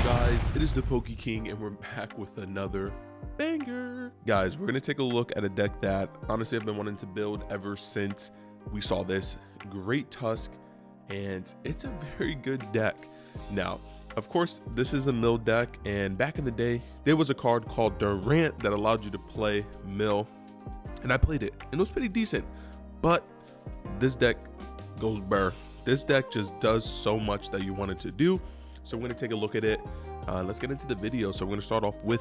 Guys, it is the Poke King and we're back with another banger. Guys, we're gonna take a look at a deck that honestly I've been wanting to build ever since we saw this great Tusk, and it's a very good deck. Now, of course, this is a mill deck, and back in the day, there was a card called Durant that allowed you to play mill, and I played it, and it was pretty decent, but this deck goes burr. This deck just does so much that you want it to do. So we're gonna take a look at it. Let's get into the video. So we're gonna start off with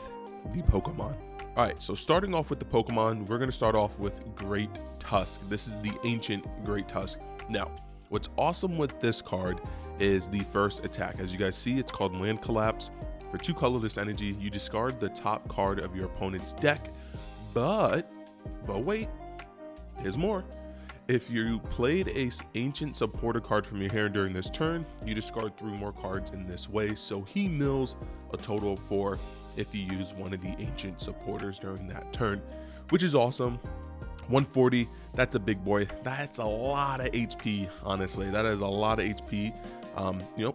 the Pokemon. All right, so starting off with the Pokemon, we're gonna start off with Great Tusk. This is the ancient Great Tusk. Now, what's awesome with this card is the first attack. As you guys see, it's called Land Collapse. For 2 colorless energy, you discard the top card of your opponent's deck, but wait, there's more. If you played a ancient supporter card from your hand during this turn, you discard 3 more cards in this way. So he mills a total of 4 if you use one of the ancient supporters during that turn, which is awesome. 140, that's a big boy. That's a lot of HP, honestly. That is a lot of HP,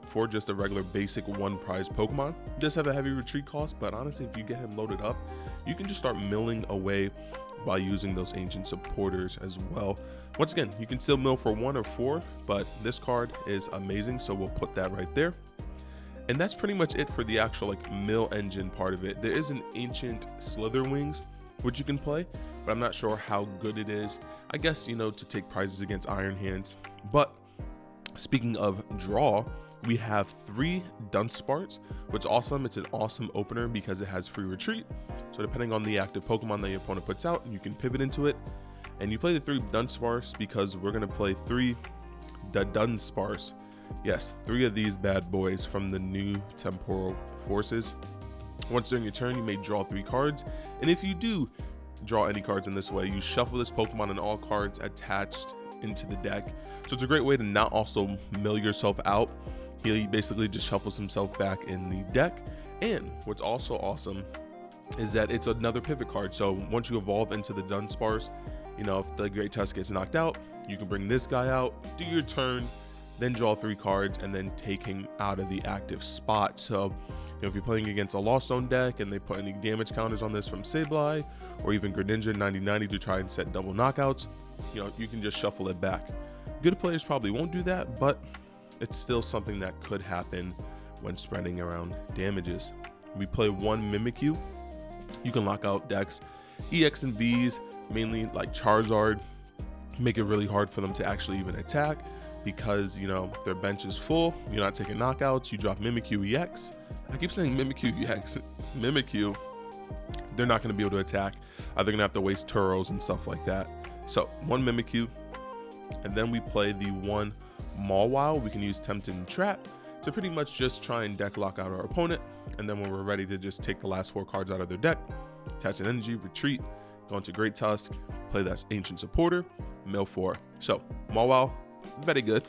for just a regular basic 1 prize Pokemon. It does have a heavy retreat cost, but honestly, if you get him loaded up, you can just start milling away by using those ancient supporters as well. Once again, you can still mill for 1 or 4, but this card is amazing, so we'll put that right there. And that's pretty much it for the actual mill engine part of it. There is an ancient Slither wings which you can play, but I'm not sure how good it is. I guess to take prizes against Iron Hands. But speaking of draw, we have 3 Dunsparce, which is awesome. It's an awesome opener because it has free retreat. So depending on the active Pokemon that your opponent puts out, you can pivot into it. And you play the 3 Dunsparce because we're going to play 3 Dunsparce. Yes, 3 of these bad boys from the new Temporal Forces. Once during your turn, you may draw 3 cards. And if you do draw any cards in this way, you shuffle this Pokemon and all cards attached into the deck. So it's a great way to not also mill yourself out. He basically just shuffles himself back in the deck. And what's also awesome is that it's another pivot card. So once you evolve into the Dunsparce, if the Great Tusk gets knocked out, you can bring this guy out, do your turn, then draw 3 cards, and then take him out of the active spot. So if you're playing against a Lost Zone deck and they put any damage counters on this from Sableye or even Greninja 9090 to try and set double knockouts, you can just shuffle it back. Good players probably won't do that, but it's still something that could happen when spreading around damages. We play 1 Mimikyu. You can lock out decks EX and Vs, mainly like Charizard, make it really hard for them to actually even attack because their bench is full, you're not taking knockouts, you drop Mimikyu EX. I keep saying Mimikyu EX. Mimikyu, they're not going to be able to attack. They're going to have to waste Turos and stuff like that. So 1 Mimikyu, and then we play the 1 Mawile. We can use Tempt and Trap to pretty much just try and deck lock out our opponent, and then when we're ready to just take the last 4 cards out of their deck, attach an energy, retreat, go into Great Tusk, play that ancient supporter, mill 4. So Mawile, very good.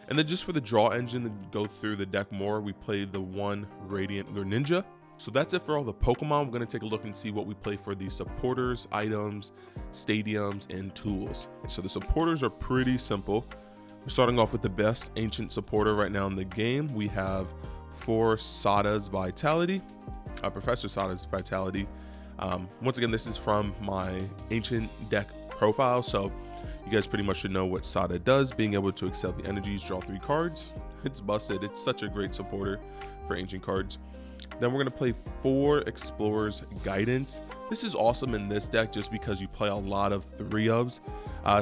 And then just for the draw engine to go through the deck more, we play the 1 Radiant Greninja. So that's it for all the Pokemon. We're going to take a look and see what we play for the supporters, items, stadiums, and tools. So the supporters are pretty simple. We're starting off with the best ancient supporter right now in the game. We have 4 Sada's Vitality, Professor Sada's Vitality. Once again, this is from my ancient deck profile, so you guys pretty much should know what Sada does, being able to excel the energies, draw 3 cards. It's busted. It's such a great supporter for ancient cards. Then we're going to play 4 Explorer's Guidance. This is awesome in this deck just because you play a lot of 3-ofs.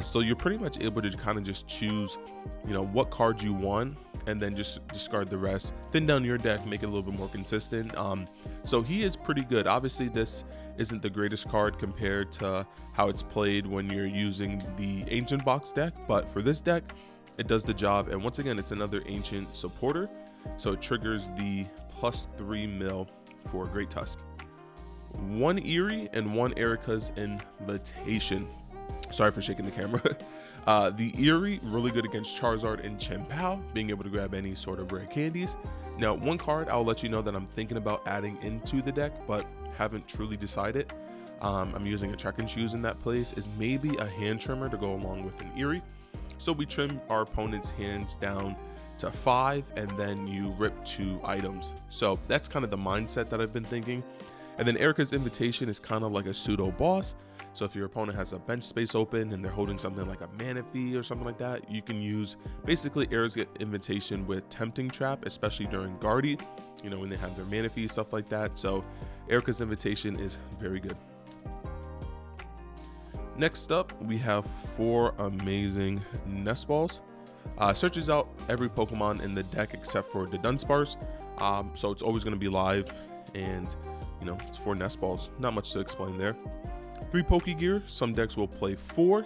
So you're pretty much able to kind of just choose, what cards you want and then just discard the rest. Thin down your deck, make it a little bit more consistent. So he is pretty good. Obviously, this isn't the greatest card compared to how it's played when you're using the Ancient Box deck. But for this deck, it does the job. And once again, it's another Ancient supporter. So it triggers the +3 mill for Great Tusk. 1 Eerie and 1 Erica's Invitation. Sorry for shaking the camera. The Eerie, really good against Charizard and Chien-Pao, being able to grab any sort of rare candies. Now, 1 card I'll let you know that I'm thinking about adding into the deck, but haven't truly decided. I'm using a Trek and Shoes in that place, is maybe a hand trimmer to go along with an Eerie. So we trim our opponent's hands down to 5, and then you rip 2 items. So that's kind of the mindset that I've been thinking. And then Erica's Invitation is kind of like a pseudo boss. So if your opponent has a bench space open and they're holding something like a Manaphy or something like that, you can use basically Erica's Invitation with Tempting Trap, especially during Guardy, you know, when they have their Manaphy, stuff like that. So Erica's Invitation is very good. Next up, we have 4 amazing Nest Balls. Searches out every Pokemon in the deck except for the Dunsparce. So it's always going to be live, and you know, it's 4 Nest Balls. Not much to explain there. 3 Pokegear. Some decks will play 4.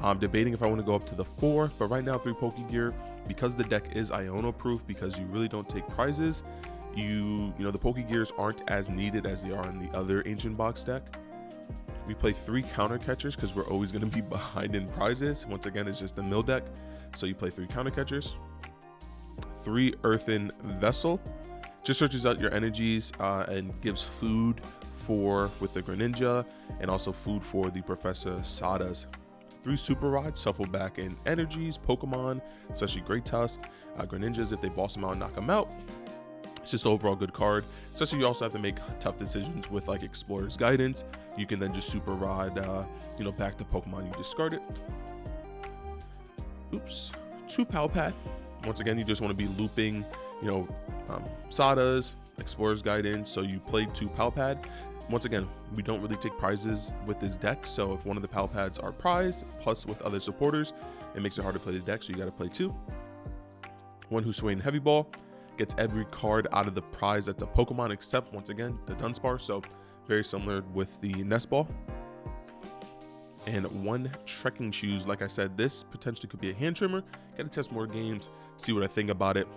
I'm debating if I want to go up to the 4, but right now 3 Pokegear, because the deck is Iono proof, because you really don't take prizes, you know, the Pokegears aren't as needed as they are in the other Ancient Box deck. We play 3 Counter Catchers because we're always going to be behind in prizes. Once again, it's just a mill deck, so you play 3 Counter Catchers. 3 Earthen Vessel. Just searches out your energies and gives food with the Greninja, and also food for the Professor Sadas. 3 Super Rods, shuffle back in energies, Pokemon, especially Great Tusk, Greninjas if they boss them out and knock them out. It's just an overall good card, especially you also have to make tough decisions with like Explorer's Guidance. You can then just Super Rod, you know, back the Pokemon you discarded. Oops. 2 Palpad. Once again, you just want to be looping, you know, Sadas, Explorer's Guidance, so you played 2 Palpad. Once again, we don't really take prizes with this deck, so if one of the Palpads are prized, plus with other supporters, it makes it hard to play the deck, so you got to play 2. 1 Hisuian Heavy Ball gets every card out of the prize that's a Pokemon, except, once again, the Dunsparce, so very similar with the Nest Ball. And 1 Trekking Shoes. Like I said, this potentially could be a hand trimmer. Got to test more games, see what I think about it,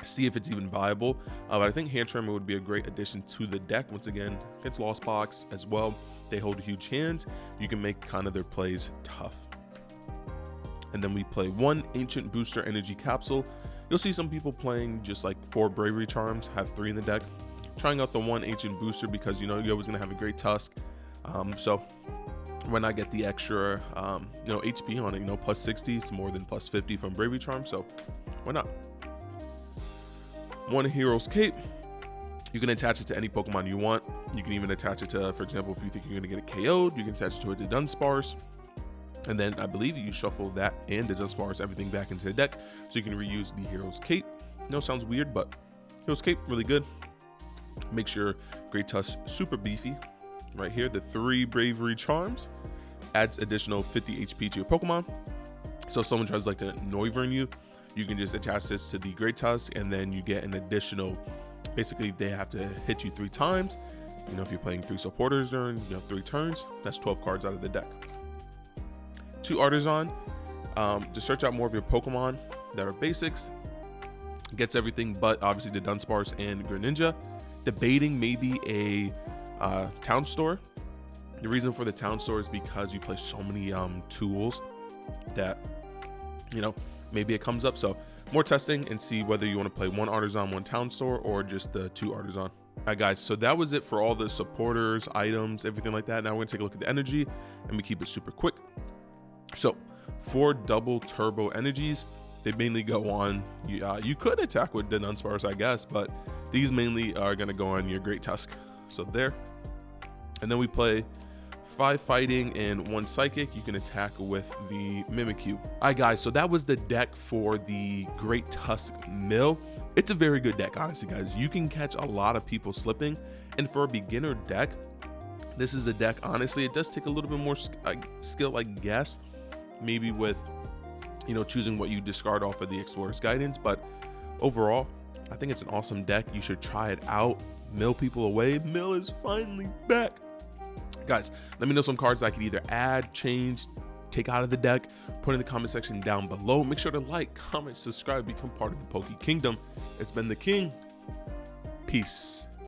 see if it's even viable, but I think Hand Trimmer would be a great addition to the deck. Once again, against Lost Box as well, they hold huge hands. You can make kind of their plays tough. And then we play 1 Ancient Booster Energy Capsule. You'll see some people playing just like 4 Bravery Charms, have 3 in the deck, trying out the 1 Ancient Booster because you know you're always going to have a great Tusk, so when I get the extra you know, HP on it, you know, plus 60, it's more than plus 50 from Bravery Charm, so why not? 1 Hero's Cape. You can attach it to any Pokemon you want. You can even attach it to, for example, if you think you're going to get it KO'd, you can attach it to a Dunsparce. And then I believe you shuffle that and the Dunsparce, everything back into the deck, so you can reuse the Hero's Cape. I know it sounds weird, but Hero's Cape, really good. Makes your Great Tusk super beefy. Right here, the 3 Bravery Charms. Adds additional 50 HP to your Pokemon. So if someone tries like to Noivern you, you can just attach this to the Great Tusk, and then you get an additional, basically they have to hit you 3 times. You know, if you're playing 3 supporters during, you know, 3 turns, that's 12 cards out of the deck. 2 Artison, to search out more of your Pokemon that are basics. Gets everything but obviously the Dunsparce and Greninja. Debating maybe a town store. The reason for the town store is because you play so many tools that, you know, maybe it comes up. So more testing and see whether you want to play 1 Artison, 1 town store, or just the 2 Artison. All right, guys, so that was it for all the supporters, items, everything like that. Now we're gonna take a look at the energy, and we keep it super quick. So 4 double turbo energies. They mainly go on, you could attack with the Dunsparce, I guess, but these mainly are gonna go on your Great Tusk. So there. And then we play 5 fighting and 1 psychic. You can attack with the Mimik. All right, guys, so that was the deck for the Great Tusk Mill. It's a very good deck, honestly, guys. You can catch a lot of people slipping, and for a beginner deck, this is a deck, honestly, it does take a little bit more skill, I guess, maybe with, you know, choosing what you discard off of the Explorer's Guidance, but overall, I think it's an awesome deck. You should try it out. Mill people away. Mill is finally back. Guys, let me know some cards I could either add, change, take out of the deck. Put in the comment section down below. Make sure to like, comment, subscribe, become part of the Poke Kingdom. It's been the King. Peace.